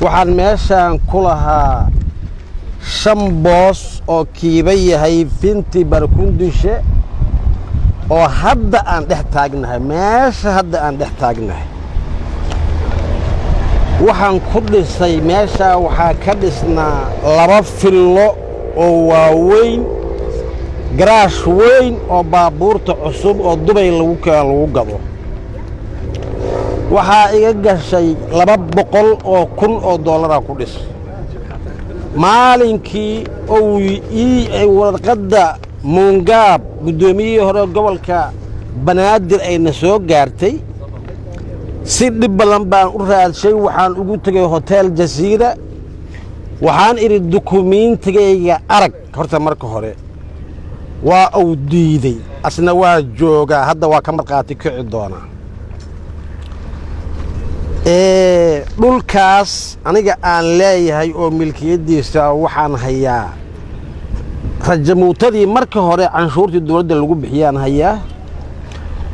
waxaan meeshaan ku lahaa 5 boos oo kiiba yahay finti barkundushe oo hadda aan dhex taagnahay meesha hadda aan dhex taagnahay waxaan ku dhisay meesha waxaa ka dhisnaa 2 fillo oo waaweyn garaash weyn oo baabuurta cusub oo Dubai lagu gado waxaa iga gashay 200 oo kun oo dollar ku dhis maalinkii oo ay warqadda Mungab gudoomiyihii hore gobolka Banaadir ayna soo gaartay si dhib badan baan u raadshay waxaan ugu tagay hotel Jasiira waxaan iri dukumiintigayga arag horta marka hore waa uu diiday asna waa joogaa hadda waa ka marqaati kici doona dhulkaas aniga aan leeyahay oo milkiyadiisa waxaan hayaa rajamuutadii marka hore canshuurtii dawladda lagu bixiyaan hayaa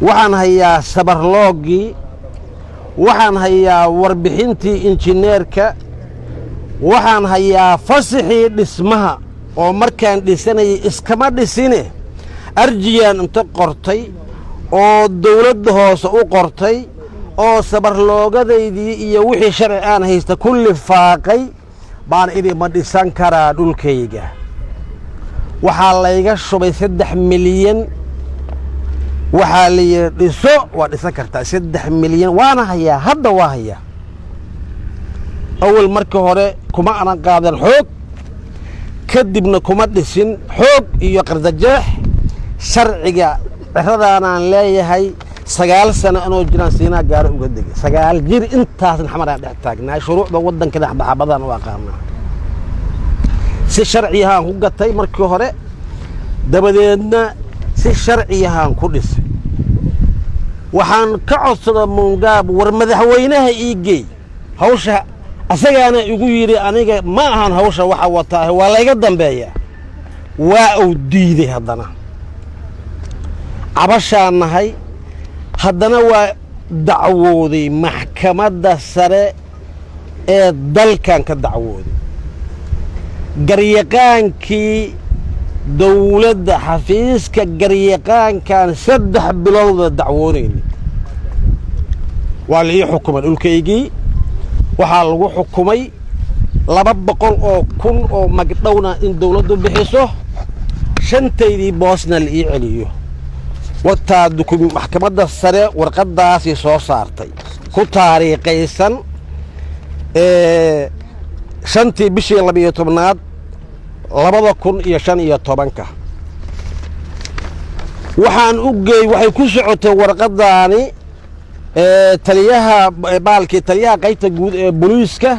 waxaan hayaa sabarloogii waxaan hayaa warbixintii injineerka waxaan hayaa fasaxii dhismaha oo markaan dhisanayay iskama dhisine arjiyaan inta qortay oo dawladda hoose u qortay oo sabarloogadaydii iyo wixii sharci aan haysta kulli faaqay baan idin ma dhisan karaa dhulkayga waxaa layga shubay 3 milyan waxaa la yiri dhiso waa dhisan kartaa 3 milyan waana hayaa hadda waa hayaa awal markii hore kuma aanan qaadan xoog kadibna kuma dhisin xoog iyo qardajeex sharciga ciradaanaan leeyahay 9 sano anoo jiraan siinaa gaaro uga degay 9 jir intaasna xamaraan dhex taagnaa shuruucda wadanka dhaxbaxabadan waa qaarnaa si sharciyahan ku gatay markii hore dabadeedna si sharciyahan ku dhisay waxaan ka codsaday Mungab war madaxweynaha iigay hawsha asagaana igu yiri aniga ma ahan hawsha waxa wataa waa la iga dambeeyaa waa uu diiday haddana cabashaanahay haddana waa dacwooday maxkamadda sare ee dalkan ka dacwooday garyaqaankii dawladda xafiiska garyaqaankan 3 bilood dacwoonayay waa la ii xukumay dhulkaygii waxaa lagu xukumay 200 oo kun oo magdhowna in dawladdu bixiso 5taydii boosna la ii celiyo wata maxkamadda sare warqadaasi soo saartay ku taariikhaysan 5tii bishii 12aad 2015 waxaan u geey waxay ku socotay warqadaani taliyaha baalkii taliyaha qaybta guud ee booliiska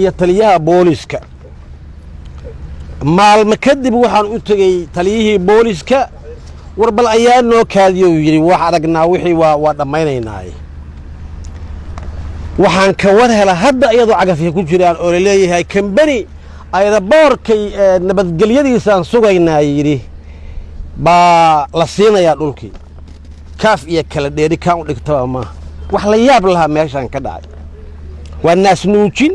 iyo taliyaha booliiska maalmo kadib waxaan u tagay taliyihii booliiska war bal ayaa noo kaadiyo yiri wax aragnaa wixii waa dhamaynaynaa waxaan ka war hela hadda iyadoo cagafyo ku jiraan oo leeyahay company ayda boorkay nabadgelyadiisaan sugaynaa yiri baa la siinayaa dhulkii kaaf iyo kala dheeri kaan u dhigtaba ma wax la yaab lahaa meeshaan ka dhacay waa naas nuujin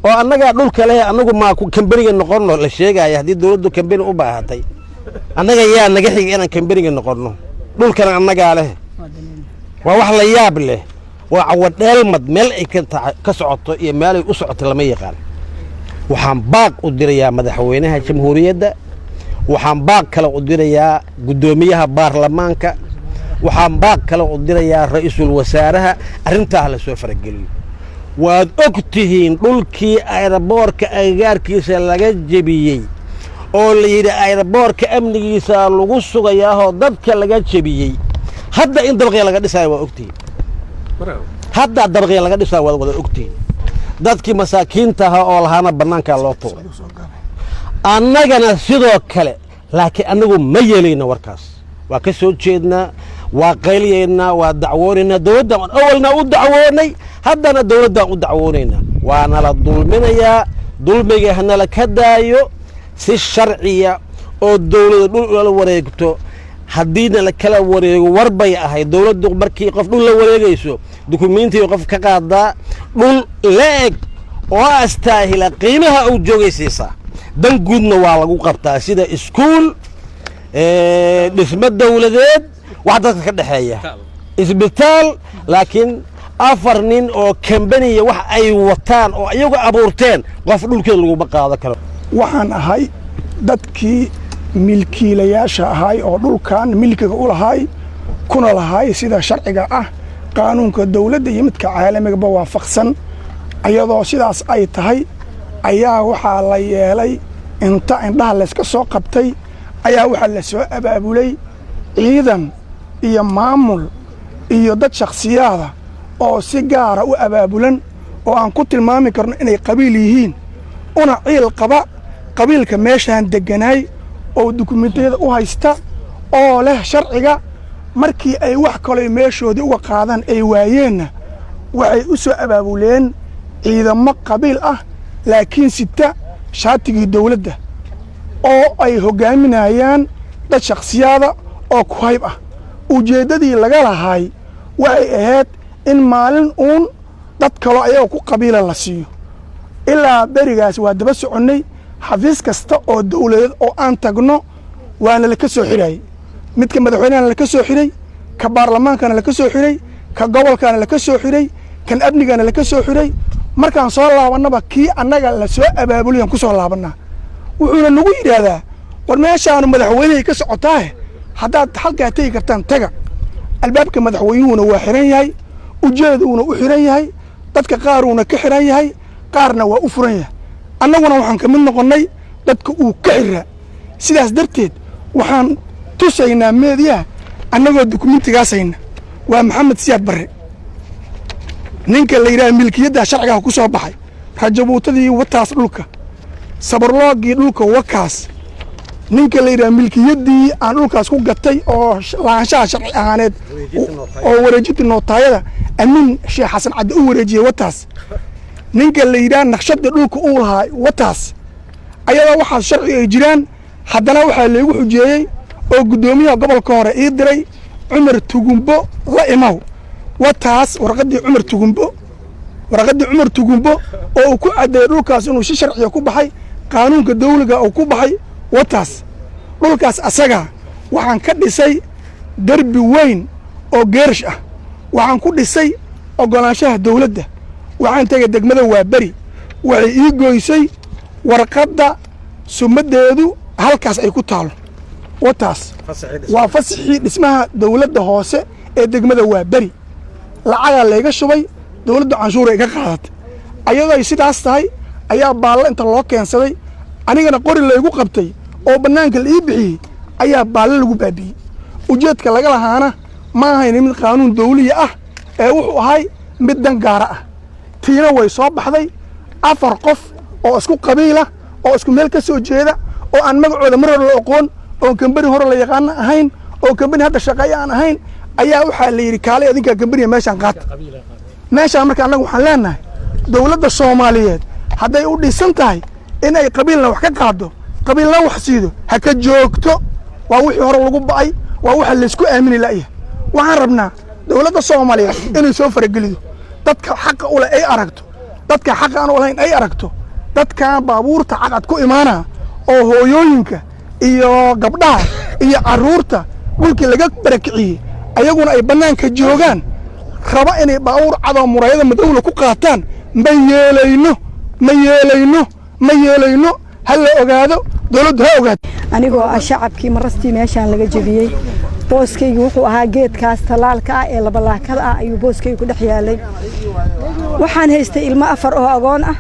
oo annaga dhulka leh anagu ma ku company noqono la sheegay hadii dawladdu company u baahatay annaga yaa naga xigay inaan company noqono dhulkana annaga leh waa wax la yaab leh waa awadheelmad meel ay ka socoto iyo meel ay u socoto lama yaqaan waxaan baaq u dirayaa madaxweynaha jamhuuriyadda waxaan baaq kale u dirayaa gudoomiyaha baarlamaanka waxaan baaq kale u dirayaa ra'iisul wasaaraha arintaa la soo farageliyo waad ogtihiin dhulkii aeroboorka agagaarkiisa laga jebiyey oo la yiri aeroboorka amnigiisa lagu sugayaa dadka laga jebiyey hadda in dabaqay laga dhisayo waa ogtihiin hadda dabaqay laga dhisayo wada ogtihiin dadkii masaakiinta ah oo lahaana banaanka loo tuuray annagana sidoo kale laakiin anagu ma yeelayno warkaas waa ka soo jeednaa waa qayliyayna waa dacwoonayna dawladda awalna u dacwoonay haddana dawladda u dacwoonayna waana la dulminayaa dulmiga hanala ka daayo si sharciya oo dawladda dhul la wareegto haddiina la kala wareego warbay ahay dawladdu markii qof dhul la wareegayso dukumiintii qof ka qaadaa dhul leeg وأستاهل قيمها أو جوجي سيسا دن جودنا والله قبطة سيدا إسكول اسم الدولة ذات وحدة كده حياة إسبيتال لكن أفرنين أو كمبنية وح أي وطن أو أيوة أبورتين قفلوا كده لو بقى هذا كلام وحن هاي دتكي ملكي لياشا هاي أو دول كان ملكي أول هاي كنا لهاي سيدا شرعي قانون كدولة دي يمتك عالمي بوافقسن أيضا سيداس أي تهي أيا وحا ليالي انت عندها لسك سو قبتي أيا وحا لسو أبابولي عيدا إيا مامول إيا داد شخصيادة أو سيجارة وأبابولن وأن كنت المامي كرن إني قبيليهين أنا عيل قبا قبيل كميشان دقناي أو دوكومنتيد أو هايستا أو له شرعيقا markii ay wax kale meeshoodii uga qaadaan ay waayeen waxay u soo abaabuleen ciidamo qabiil ah laakiin sita shaatigii dawladda oo ay hogaaminayaan dad shakhsiyaada oo ku hayb ah ujeedadii laga lahaay waxay ahayd in maalin uun dad kale ayaga ku qabiila la siiyo ilaa berigaas waa daba soconnay xafiis kasta oo dawladeed oo aan tagno waana la ka soo xirayay midka madaxweynaha la ka soo xiray ka baarlamaankana la ka soo xiray ka gobolkana la ka soo xiray kan amnigana la ka soo xiray markaan soo laabanaba kii annaga la soo abaabuliyan ku soo laabanaa wuxuuna nagu yidhaahdaa war meeshaanu madaxweynahay ka socotaa haddaad halkaa tegi kartaan taga albaabka madaxweynuhuna waa xiran yahay ujeeduuna u xiran yahay dadka qaaruuna ka xiran yahay qaarna waa u furan yahay annaguna waxaan ka mid noqonnay dadka uu ka xiraa sidaas darteed waxaan tusaynaa meediyaha annagoo dukumentigaasayna waa maxamed siyaad barre ninka la yidhaha milkiyadda sharcigaha ku soo baxay rajabuutadii wataas dhulka sabarloogii dhulka wakaas ninka la yidhaha milkiyaddii aan dhulkaas ku gatay oo lahaanshaha sharci ahaaneed oo wareejinta nootaayada amiin sheekh xasan cadde u wareejiyey wataas ninka la yidhaha naqshadii dhulka uu lahaa wataas ayadoo waxaas sharci ay jiraan haddana waxaa laygu xujeeyey oo guddoomiyaha gobolka hore ii diray cumar tugumbo la imaw wataas warqaddii cumar tugumbo oo uu ku caddeeyey dhulkaas inuu si sharciya ku baxay qaanuunka dawliga uu ku baxay wataas dhulkaas asaga waxaan ka dhisay derbi weyn oo geerish ah waxaan ku dhisay oggolaanshaha dawladda waxaan tegay degmada waa beri waxay ii goysay warqadda sumaddeedu halkaas ay ku taalo wataas waa fasaxii dhismaha dawladda hoose ee degmada waa beri lacagaa layga shubay dawladda canshuura iga qaadatay ayadoo ay sidaas tahay ayaa baallo inta loo keensaday anigana qori laygu qabtay oo bannaanka la ii bixiyey ayaa baallo lagu baabi'iyey ujeedka laga lahaana ma ahayn mid qaanuun dawliya ah ee wuxuu ahay mid dan gaara ah tiina way soo baxday 4 qof oo isku qabiila oo isku meel ka soo jeeda oo aan magacooda mar hore la aqoon oo kambani hore la yaqaan ahayn oo kambani hadda shaqeeyo aan ahayn ayaa waxaa la yiri kaalay adinka kambani meeshan qaad meeshan marka anagu waxaan leenahay dawladda Soomaaliyeed hadday u dhisan tahay in ay qabiilna wax ka qaado qabiilna wax siido ha ka joogto waa wixii hore lagu ba'ay waa waxa la isku aamini laayay waxaan rabnaa dawladda Soomaaliyeed inay soo farageliyo dadka xaq u leh ay aragto dadka xaq aan u lahayn ay aragto dadka baabuurta caqad ku imaana oo hooyooyinka iyo gabdhaha iyo caruurta dhulkii laga barakiciyey ayaguna ay bannaanka joogaan raba inay baabuur cado murayada madawla ku qaataan ma yeelayno hal la ogaado dawladdu ha ogaato anigoo shacabkii marastii meeshaan laga jabiyey booskaygu wuxuu ahaa geedkaas talaalka ah ee labalaakada ah ayuu booskaygu ku dhex yaalay waxaan haystay ilmo 4 oo agoon ah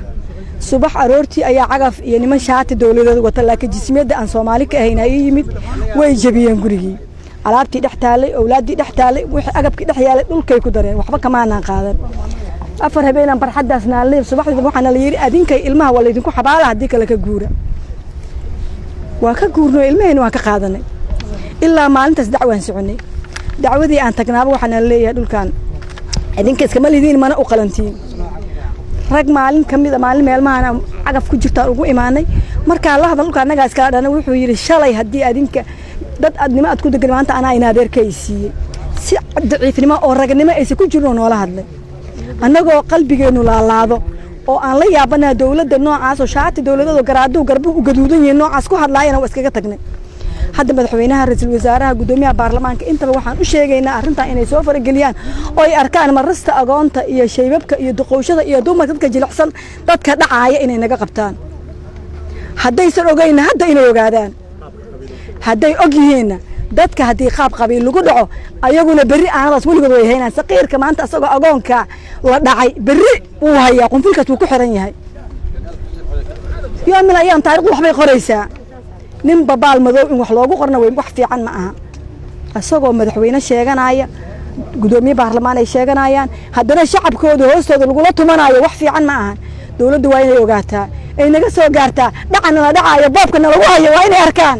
subax aroortii ayaa cagaf iyo niman shaati dawladeed wata laakiin jismiyada aan Soomaali ka ahayn ay yimid way jabiyeen gurigii alaabtii dhex taalay awlaadii dhex taalay wixii agabkii dhex yaalay dhulkay ku dareen waxba kama aanan qaadan 4 habeenan barxadaas naalay subaxdii waxaan la yiri adinkay ilmaha wala idinku xabaala hadii kale ka guura waa ka guurno ilmaheen waa ka qaadanay ilaa maalintaas dacwaan soconay dacwadii aan tagnaaba waxaan leeyahay dhulkan idinka iska malidiin mana u qalantiin rag maalin kamid maalin meelmaana cagaf ku jirta ugu imaanay marka la hadal dhulka anaga iska dhana wuxuu yiri shalay hadii adinka dad adnimo ad ku degan maanta ana ina adeerkaysiiyay si daciifnimo oo ragnimo ay ku jirno noola hadlay annagoo qalbigeenu laalaado oo aan la yaabana dawladda noocaas oo shaati dawladda garaadu garbu u gaduudan yihiin noocaas ku hadlaayana waa iskaga tagnay hadda madaxweynaha ra'iisul wasaaraha gudoomiyaha baarlamaanka intaba waxaan u sheegaynaa arrintan inay soo farageliyaan oo ay arkaan marista agoonta iyo shaybabka iyo duqowshada iyo dumarka dadka jilicsan dadka dhacaaya inay naga qabtaan haddaysan ogayna hadda inay ogaadaan hadday og yihiinna dadka haddii qaab qabiil lagu dhaco ayaguna berri aanadaas weligood way haynaan saqiirka maanta asagoo agoonka la dhacay berri wuu hayaa qunfilkaas wuu ku xiran yahay yoomil ayaan taariikhdu waxbay qoraysaa nin babaal madow in wax loogu qorna way wax fiican ma aha asagoo madaxweyne sheeganaya gudoomiye baarlamaan ay sheeganayaan haddana shacabkooda hoostooda lagula tumanayo wax fiican ma aha dawladdu waa inay ogaataa ay naga soo gaartaa dhacana la dhacayo boobkana lagu hayo waa inay arkaan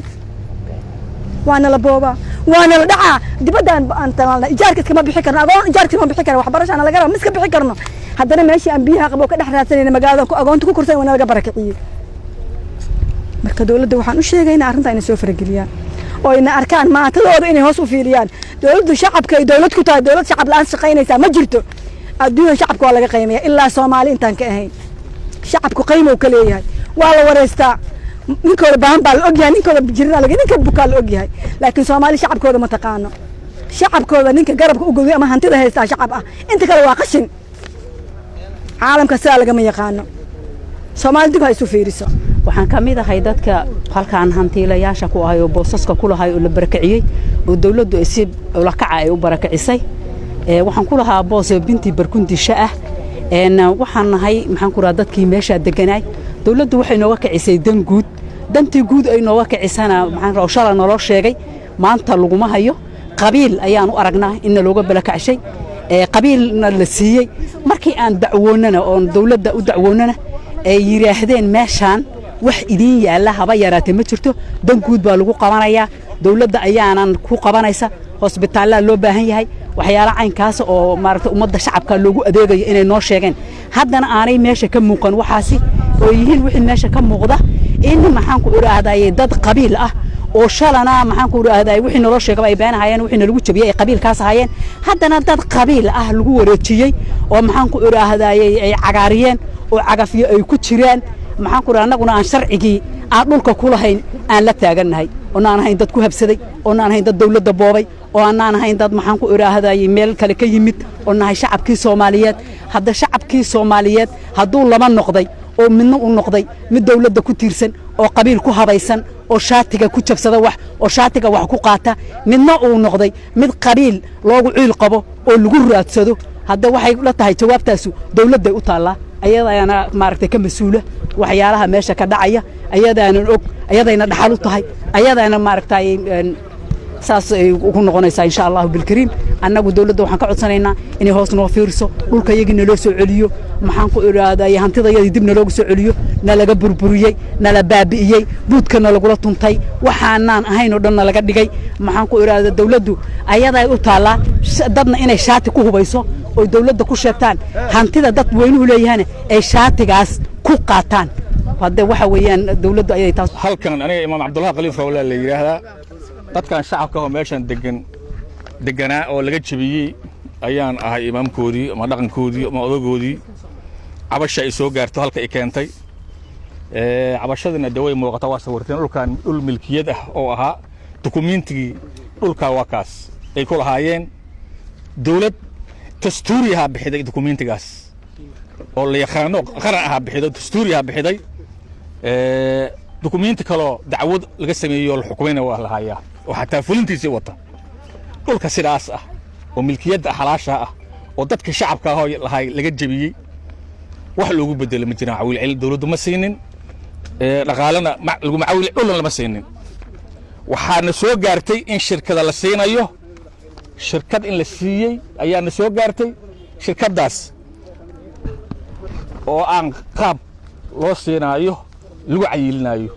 waana la booba waana la dhacaa dibadaan aan talaalna ijaarka kama bixi karno agoon ijaarka kama bixi karno waxbarashana laga rabo miska bixi karno haddana meeshii aan biyaha qabo ka dhex raadsanayna magaalada ku agoonta ku kursan wana laga barakiciyo marka dawladda waxaan u sheegaynaa arrinta inay soo farageliyaan oo ina arkaan maatadooda inay hoos u fiiriyaan dawladdu shacabka ay dawlad ku tahay dawlad shacab la'aan shaqaynaysaa ma jirto adduunka shacabka waa laga qiimeeyaa ilaa Soomaali intaan ka ahayn shacabku qiimo ka leeyahay waa la wareystaa ninkooda baahan baa la ogyahay ninkooda jirna laga ninka bukaa la ogyahay laakiin Soomaali shacabkooda ma taqaano shacabkooda ninka garabka u go'ay ama hantida haysta shacab ah inta kale waa qashin caalamka saa laga ma yaqaano Soomaali dib ha isu fiiriso waxaan kamid ahay dadka halkaan hantiilayaasha ku ahay oo boosaska ku lahay oo la barakiciyay oo dawladdu ay si la kaca ay u barakicisay waxaan ku lahaa boos binti barkundisha ah waxaan nahay maxaan ku raad dadkii meesha deganay dawladdu waxay nooga kicisay dan guud dantii guud ay nooga kicisana maxaan raaw shala noo sheegay maanta laguma hayo qabiil ayaan u aragnaa in looga balakacshay qabiilna la siiyay markii aan dacwoonana oo dawladda u dacwoonana ay yiraahdeen meeshaan wax idin yaala haba yaraatay ma jirto dan guud baa lagu qabanayaa dawladda ayaanan ku qabanaysa hospitaalada loo baahan yahay waxyaalo caynkaas oo maaragtay ummadda shacabka loogu adeegayo inay noo sheegeen haddana aanay meesha ka muuqan waxaasi oo yihiin wixii meesha ka muuqda in maxaan ku iraahday dad qabiil ah oo shalana maxaan ku iraahday wixii noo sheegay ay beenahayeen wixii lagu jabiyay ay qabiilkaas hayeen haddana dad qabiil ah lagu wareejiyay oo maxaan ku iraahday ay cagaariyeen oo cagafiyo ay ku jiraan maxaan ku raanaguna aan sharcigi aan dhulka ku lahayn aan la taaganahay oo aan ahayn dad ku habsaday oo aan ahayn dad dawladda boobay oo aan ahayn dad maxaan ku iraahday meel kale ka yimid oo nahay shacabkii Soomaaliyeed hadda shacabkii Soomaaliyeed haduu lama noqday oo midna u noqday mid dawladda ku tiirsan oo qabiil ku habaysan oo shaatiga ku jabsada wax oo shaatiga wax ku qaata midna uu noqday mid qabiil loogu ciil qabo oo lagu raadsado hadda waxay la tahay jawaabtaasu dawladda u taala ayadaana maaragtay ka masuula waxyaalaha meesha ka dhacaya ayadaana og ayadayna dhaxal u tahay ayadaana maaragtay saas ay ugu noqonaysaa insha Allah bil kariim annagu dawladda waxaan ka codsanaynaa inay hoos noo fiirso dhulka iyagina loo soo celiyo maxaan ku iraaday hantidayada dibna loogu soo celiyo nalaga burburiyay nala baabi'iyay buudkana lagula tuntay waxaanaan ahayn oo dhan laga dhigay maxaan ku iraaday dawladdu ayaday u taala dadna inay shaati ku hubayso oo dawladda ku sheegtaan hantida dad weynuhu leeyahay ay shaatigaas ku qaataan hadda waxa weeyaan dawladdu ayay taas halkan aniga imaam Cabdullaah Khaliif Rawla la yiraahdaa dadkan shacabka oo meeshan deganaa oo laga jabiyay ayaan ahay imaamkoodii ama dhaqankoodii ama odagoodii cabasha ay soo gaarto halka ay keentay cabashadina daway muuqata waa sawirteen dhulkan dhul milkiyad ah oo ahaa dukumiintigii dhulka waa kaas ay ku lahaayeen dawlad dastuuri ah bixiday dukumiintigaas oo la yaqaano qaran ah bixiday dastuuri ah bixiday dukumiinti kale dacwad laga sameeyo la xukumayna waa la hayaa oo xataa fulintiisii wata dhulka sidaas ah oo milkiyadda xalaasha ah oo dadka shacabka ah lahay laga jabiyay wax loogu bedelo ma jiraan cawiil cil dawladdu ma siinin dhaqaalana lagu macawiil dhulna lama siinin waxaana soo gaartay in shirkada la siinayo shirkad in la siiyay ayaana soo gaartay shirkadaas oo aan qaab loo siinaayo lagu cayilinayo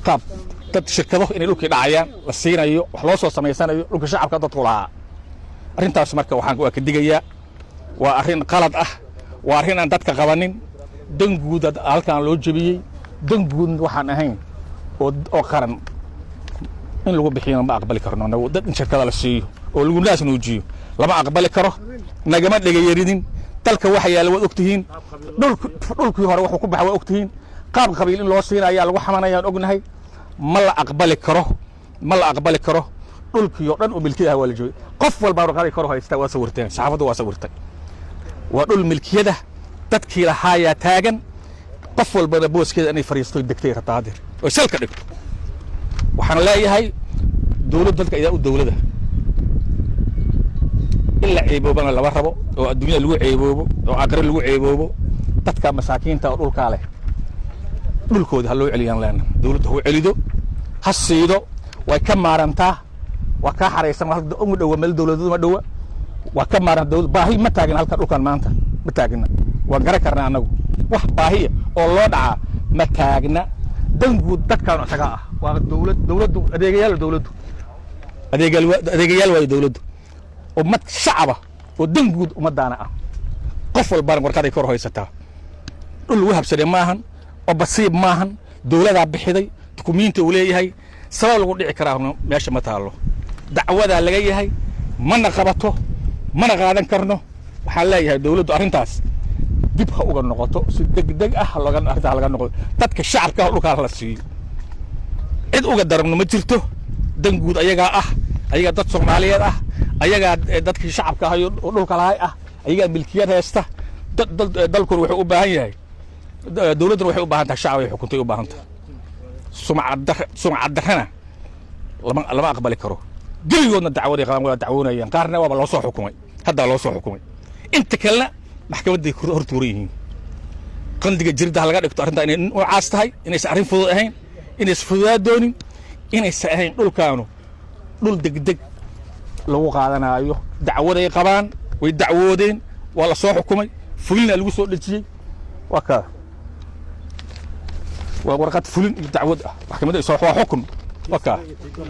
qaab dad shirkado inay dhulkii dhacayaan la siinayo wax loo soo samaysanayo dhulka shacabka dadku lahaa arrintaas marka waxaan ka digayaa waa arrin qalad ah waa arrin aan dadka qabanin dan guud halkaan loo jabiyey dan guud waxaan ahayn oo qaran in lagu bixiyo ma aqbali karno dad in shirkada la siiyo oo lagu naas nuujiyo lama aqbali karo nagama dhigayeerin dalka waxa yaala waad ogtihiin dhulkii hore wuxuu ku baxay waa ogtihiin qaab qabiil in loo siinayo ayaa lagu xamanayaan ognahay ma la aqbali karo dhulkii oo dhan oo milkiyada waa la joogay qof walba warqaday kor haystaa waa sawirteen saxaafaddu waa sawirtay waa dhul milkiyada dadkii lahaayaa taagan qof walbana booskeeda inay fariisto degtay rataadir oo salka dhigto waxaan leeyahay dawladda dadka idaa u dawladda إلا عيبوبنا لما ربوا والدنيا لو عيبوبو وعقر لو عيبوبو تتكا مساكين تا دول كاله دول كود هلو عليان لنا دولته هو عليدو حسيدو way ka maarantaa waa ka xareysan wax ugu dhow meel dawladdu ma dhow waa ka maaran dawlad baahi ma taagin halka dhulkan maanta ma taagina waa garan karnaa anagu wax baahi oo loo dhaca ma taagna dangu dadkan asaga ah waa dawladdu adeegayaal way dawladdu ummad shacaba oo danguud ummadaana ah qof walba warqaday kor haysataa dhul uu habsaday maahan oo basiib maahan dawladda bixiday dukumiinti uu leeyahay sabab lagu dhici karaa meesha ma taalo dacwada laga yahay mana qabato mana qaadan karno waxa leeyahay dawladdu arintaas dib ha uga noqoto si degdeg ah laga noqdo dadka shacabka dhulka la siiyo cid uga darabno ma jirto danguud ayaga ah ayaga dad Soomaaliyeed ah ayaga dadkii shacabka ah oo dhulka lahay ah ayaga milkiyad haysta dalku wuxuu u baahan yahay dawladdu waxay u baahan tahay shacab ay xukuntay u baahan tahay sumcad darrana lama aqbali karo geligoodna dacwada qaban waa dacwoonayaan qaarna waa loo soo xukumay hadda loo soo xukumay inta kalena maxkamaday hortuuran yihiin qandiga jirda laga dhigto arrinta inay u caas tahay inaysan arrin fudud ahayn inaysan fududaa doonin inaysan ahayn dhulkaanu dhul degdeg lagu qaadanayo dacwada ay qabaan way dacwoodeen waa la soo xukumay fulina lagu soo dhajiyay waa ka warqad fulin dacwad ah maxkamadda soo xukum waka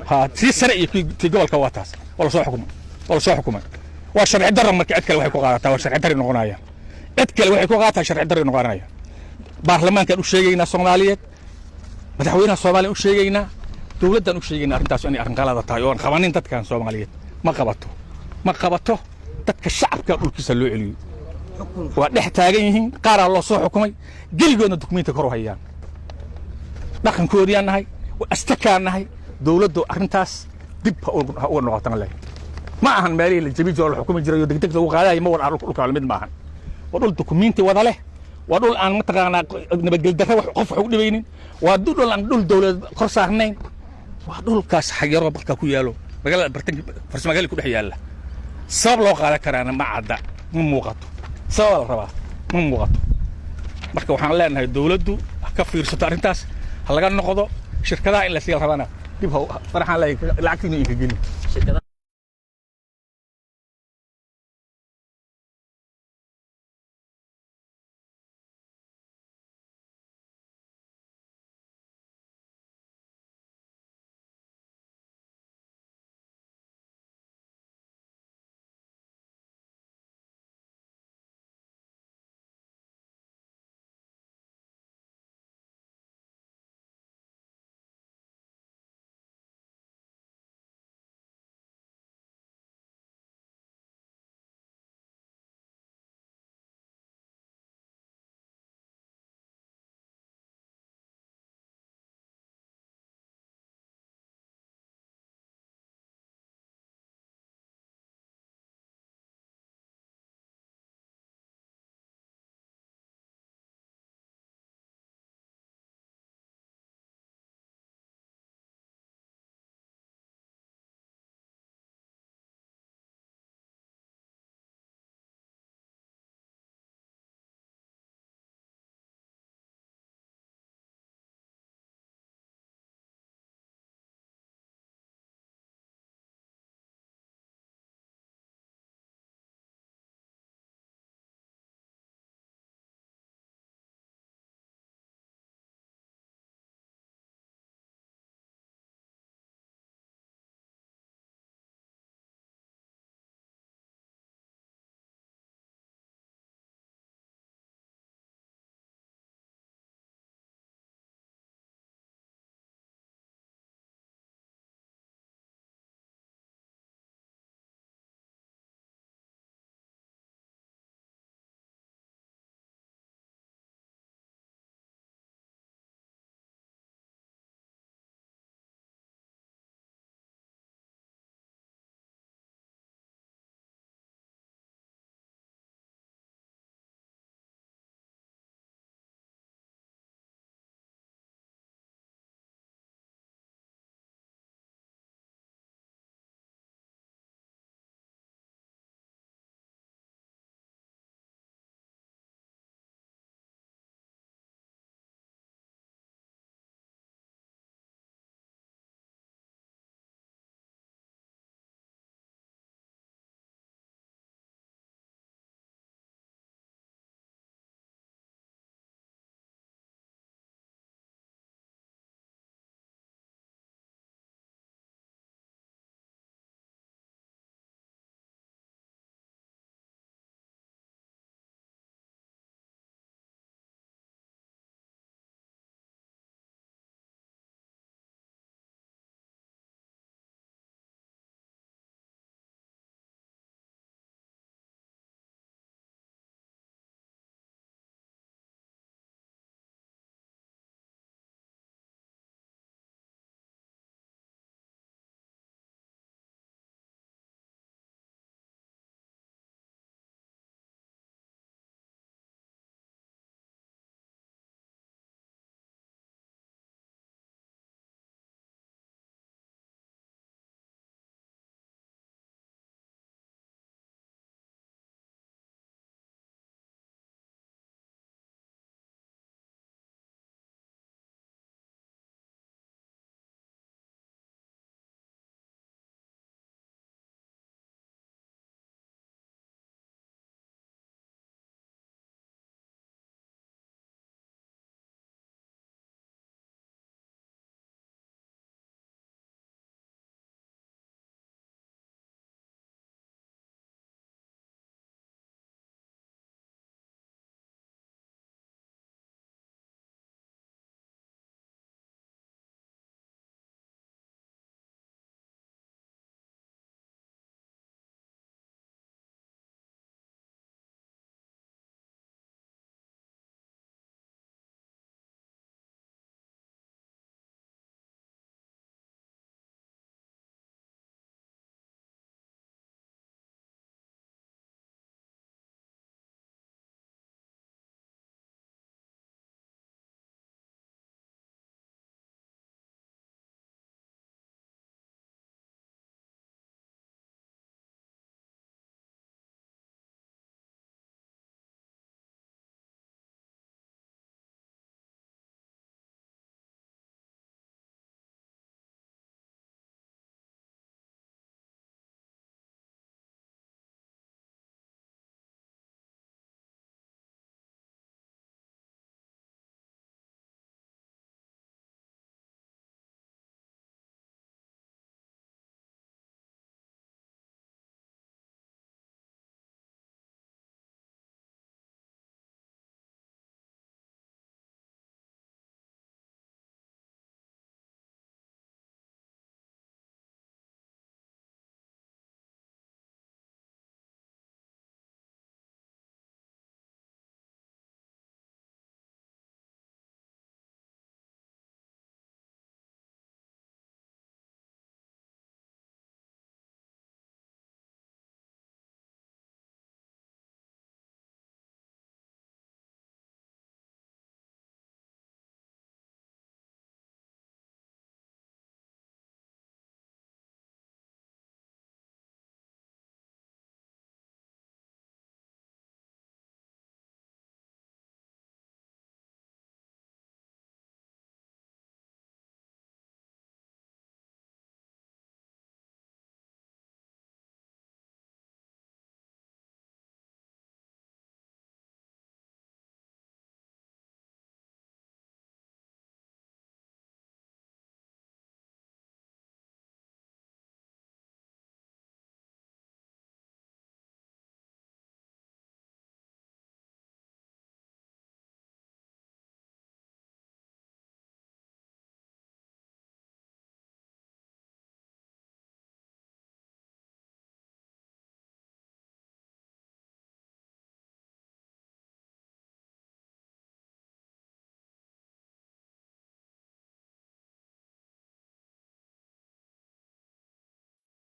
ha si sare iyo ti gobolka waataas wala soo xukumay waa sharci darro marka cid kale waxay ku qaadataa waa sharci darro noqonaya cid kale waxay ku qaadataa sharci darro noqonaya baarlamaanka u sheegaynaa Soomaaliyeed madaxweynaha Soomaaliya u sheegaynaa dawladdan u sheegaynaa arrintaas inay arrin qalad tahay oo aan qabanin dadkan Soomaaliyeed ma qabato dadka shacabka dhulkiisa loo celiyo waa dhex taagan yihiin qaar loo soo xukumay geligoodna dukumiinti kor u hayaan dhaqankoodii nahay astakaanahay dawladdu arrintaas dib ha uga noqotan leh ma ahan meelii la jabi jiro xukumi jiray oo degdeg lagu qaadayo ma wada dhulka mid maahan waa dhul dukumiinti wada leh waa dhul aan mataqaanaa nabadgel darro wax qof wax u dhibaynin waa dhul aan dhul dawlad kor saarnayn waa dhulkaas xayaro barka ku yaalo magaalada bartanka farsmagaali ku dhex yaala sabab loo qaadan karaana ma cadda ma muuqato sabab la rabaa ma muuqato marka waxaan leenahay dawladdu ka fiirsato arrintaas laga noqdo shirkadaha in la sii rabana dib ha faraxan lacagtiina in ka gelin